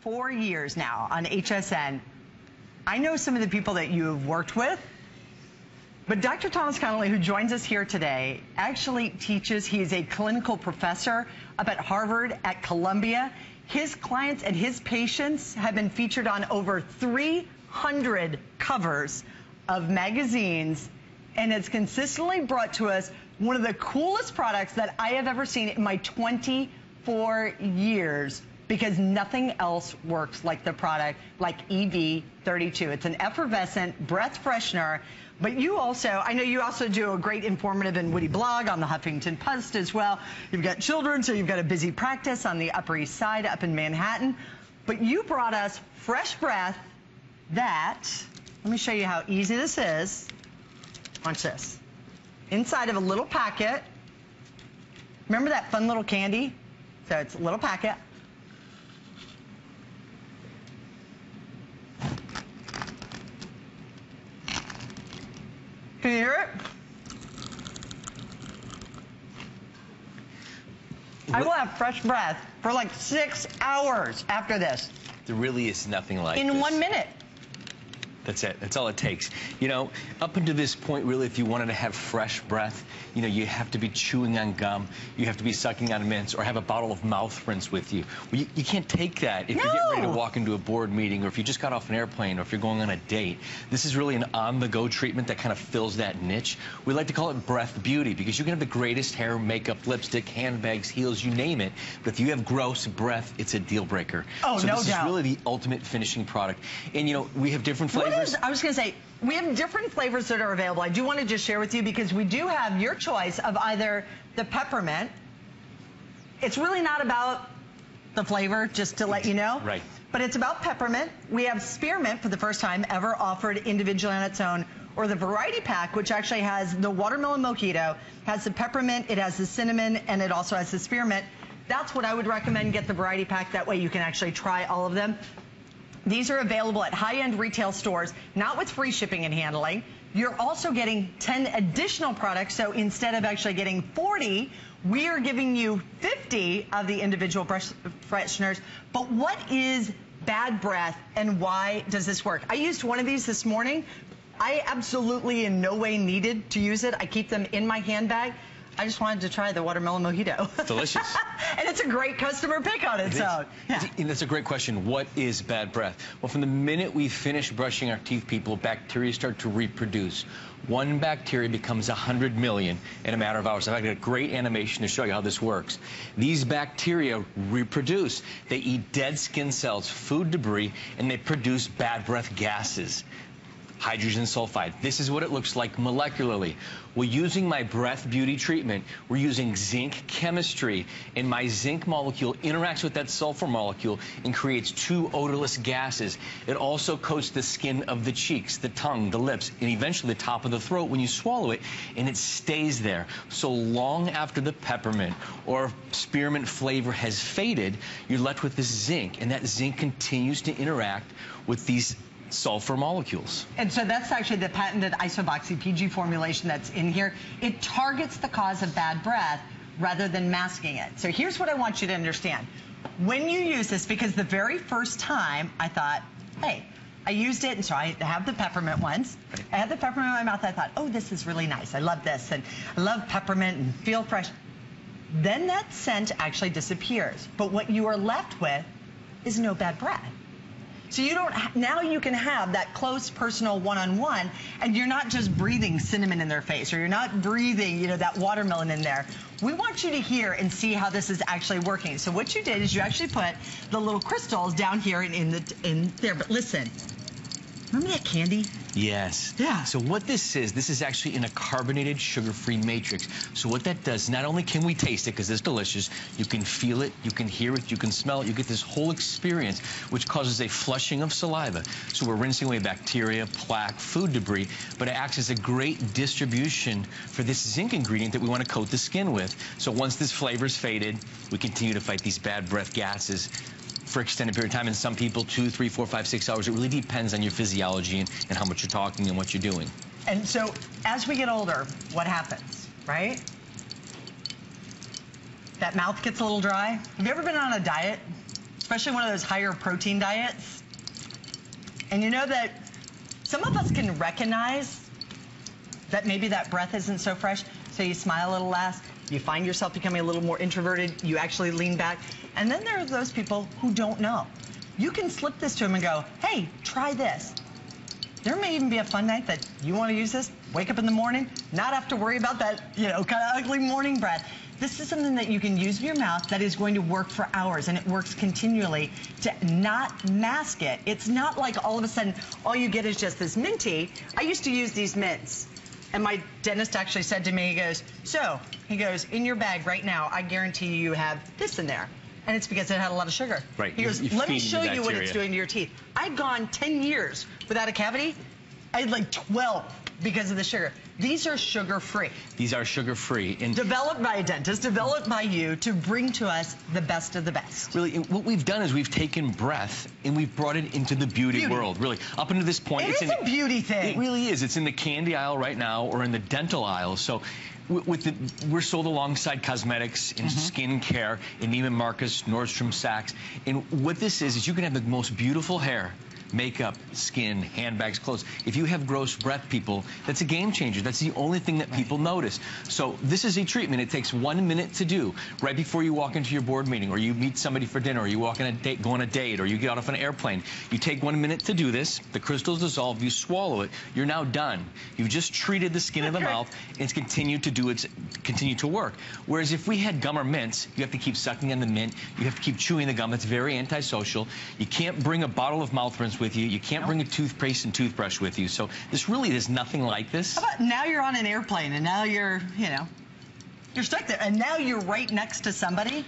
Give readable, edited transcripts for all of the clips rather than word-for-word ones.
4 years now on HSN. I know some of the people that you have worked with, but Dr. Thomas Connolly, who joins us here today, actually teaches. He is a clinical professor up at Harvard, at Columbia. His clients and his patients have been featured on over 300 covers of magazines, and has consistently brought to us one of the coolest products that I have ever seen in my 24 years, because nothing else works like the product, like ev32. It's an effervescent breath freshener. But you also, I know you also do a great informative and witty blog on the Huffington Post as well. You've got children, so you've got a busy practice on the Upper East Side up in Manhattan. But you brought us fresh breath that, let me show you how easy this is. Watch this. Inside of a little packet. Remember that fun little candy? So it's a little packet. Can you hear it? I will have fresh breath for like 6 hours after this. There really is nothing like this. In 1 minute. That's it. That's all it takes. You know, up until this point, really, if you wanted to have fresh breath, you know, you have to be chewing on gum, you have to be sucking on mints, or have a bottle of mouth rinse with you. Well, you can't take that if you're getting ready to walk into a board meeting, or if you just got off an airplane, or if you're going on a date. This is really an on-the-go treatment that kind of fills that niche. We like to call it breath beauty, because you can have the greatest hair, makeup, lipstick, handbags, heels, you name it. But if you have gross breath, it's a deal breaker. Oh, so no doubt. This is really the ultimate finishing product. And, you know, we have different flavors. I was going to say, we have different flavors that are available. I do want to just share with you, because we do have your choice of either the peppermint. It's really not about the flavor, just to let you know. Right. But it's about peppermint. We have spearmint, for the first time ever offered individually on its own, or the variety pack, which actually has the watermelon mojito, has the peppermint, it has the cinnamon, and it also has the spearmint. That's what I would recommend. Get the variety pack. That way you can actually try all of them. These are available at high-end retail stores, not with free shipping and handling. You're also getting 10 additional products, so instead of actually getting 40, we are giving you 50 of the individual fresheners. But what is bad breath, and why does this work? I used one of these this morning. I absolutely in no way needed to use it. I keep them in my handbag. I just wanted to try the watermelon mojito. Delicious. And it's a great customer pick on its own. Yeah. And that's a great question. What is bad breath? Well, from the minute we finish brushing our teeth, people, bacteria start to reproduce. One bacteria becomes 100 million in a matter of hours. I've got a great animation to show you how this works. These bacteria reproduce. They eat dead skin cells, food debris, and they produce bad breath gases. Hydrogen sulfide. This is what it looks like molecularly. Well, using my breath beauty treatment, we're using zinc chemistry, and my zinc molecule interacts with that sulfur molecule and creates 2 odorless gases. It also coats the skin of the cheeks, the tongue, the lips, and eventually the top of the throat when you swallow it, and it stays there. So long after the peppermint or spearmint flavor has faded, you're left with this zinc, and that zinc continues to interact with these sulfur molecules. And so that's actually the patented isoboxy PG formulation that's in here. It targets the cause of bad breath rather than masking it. So here's what I want you to understand. When you use this, because the very first time I thought, hey, I used it, and so I have the peppermint ones. I had the peppermint in my mouth. I thought, oh, this is really nice. I love this, and I love peppermint and feel fresh. Then that scent actually disappears. But what you are left with is no bad breath. So you don't, now you can have that close personal one-on-one, and you're not just breathing cinnamon in their face, or you're not breathing, you know, that watermelon in there. We want you to hear and see how this is actually working. So what you did is you actually put the little crystals down here in there. But listen, remember that candy? Yes. Yeah. So what this is actually in a carbonated sugar-free matrix. So what that does, not only can we taste it, because it's delicious, you can feel it, you can hear it, you can smell it, you get this whole experience, which causes a flushing of saliva. So we're rinsing away bacteria, plaque, food debris, but it acts as a great distribution for this zinc ingredient that we want to coat the skin with. So once this flavor's faded, we continue to fight these bad breath gases for extended period of time, and some people 2, 3, 4, 5, 6 hours. It really depends on your physiology and how much you're talking and what you're doing. And so as we get older, what happens, right? That mouth gets a little dry. Have you ever been on a diet? especially one of those higher protein diets. And you know that some of us can recognize that maybe that breath isn't so fresh, so you smile a little less, you find yourself becoming a little more introverted, you actually lean back. And then there are those people who don't know. You can slip this to them and go, hey, try this. There may even be a fun night that you want to use this, wake up in the morning, not have to worry about that, kind of ugly morning breath. This is something that you can use in your mouth that is going to work for hours, and it works continually to not mask it. It's not like all of a sudden all you get is just this minty. I used to use these mints, and my dentist actually said to me, he goes, in your bag right now, I guarantee you have this in there. And it's because it had a lot of sugar. Right. He goes, let me show you what it's doing to your teeth. I'd gone 10 years without a cavity. I had like 12 because of the sugar. These are sugar-free. These are sugar-free. And developed by a dentist, developed by you to bring to us the best of the best. Really, what we've done is we've taken breath and we've brought it into the beauty world. Really, up until this point, it's a beauty thing. It really is. It's in the candy aisle right now or in the dental aisle. So we're sold alongside cosmetics and skin care in Neiman Marcus, Nordstrom, Saks. And what this is you can have the most beautiful hair, makeup, skin, handbags, clothes. If you have gross breath, people, that's a game changer. That's the only thing that people notice. So this is a treatment. It takes 1 minute to do right before you walk into your board meeting, or you meet somebody for dinner, or you walk on a date, go on a date, or you get off an airplane. You take 1 minute to do this. The crystals dissolve. You swallow it. You're now done. You've just treated the skin of the mouth, and it's continued to work. Whereas if we had gum or mints, you have to keep sucking on the mint. You have to keep chewing the gum. That's very antisocial. You can't bring a bottle of mouth rinse with you. You can't bring a toothpaste and toothbrush with you. So this really is nothing like this. How about now you're on an airplane and now you're stuck there and now you're right next to somebody?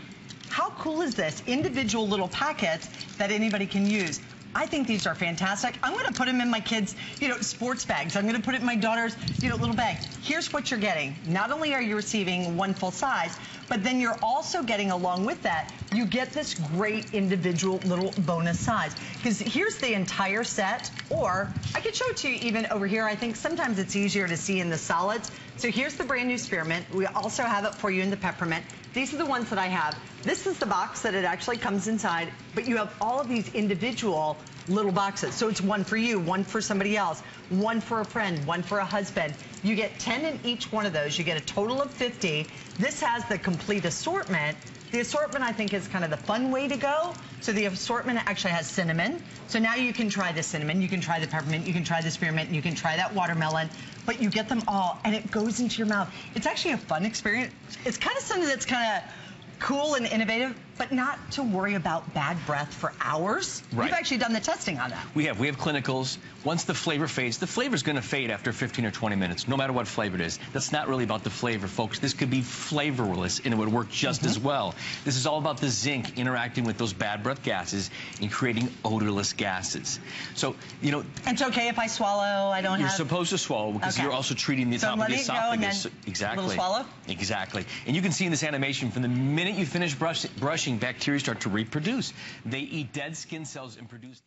How cool is this? Individual little packets that anybody can use. I think these are fantastic. I'm going to put them in my kids', sports bags. I'm going to put it in my daughter's, little bag. Here's what you're getting. Not only are you receiving one full size, but then you're also getting, along with that, you get this great individual little bonus size. Because here's the entire set, or I could show it to you even over here. I think sometimes it's easier to see in the solids. So here's the brand new spearmint. We also have it for you in the peppermint. These are the ones that I have. This is the box that it actually comes inside, but you have all of these individual little boxes. So it's one for you, one for somebody else, one for a friend, one for a husband. You get 10 in each one of those. You get a total of 50. This has the complete assortment. The assortment, I think, is kind of the fun way to go. So the assortment actually has cinnamon. So now you can try the cinnamon, you can try the peppermint, you can try the spearmint, you can try that watermelon, but you get them all, and it goes into your mouth. It's actually a fun experience. It's kind of something that's kind of cool and innovative, but not to worry about bad breath for hours. Right. You've actually done the testing on that. We have clinicals. Once the flavor fades, the flavor's going to fade after 15 or 20 minutes, no matter what flavor it is. That's not really about the flavor, folks. This could be flavorless, and it would work just as well. This is all about the zinc interacting with those bad breath gases and creating odorless gases. So, It's okay if I swallow, You're supposed to swallow because you're also treating the top of the esophagus. Exactly. A little swallow? Exactly. And you can see in this animation, from the minute you finish brushing, bacteria start to reproduce. They eat dead skin cells and produce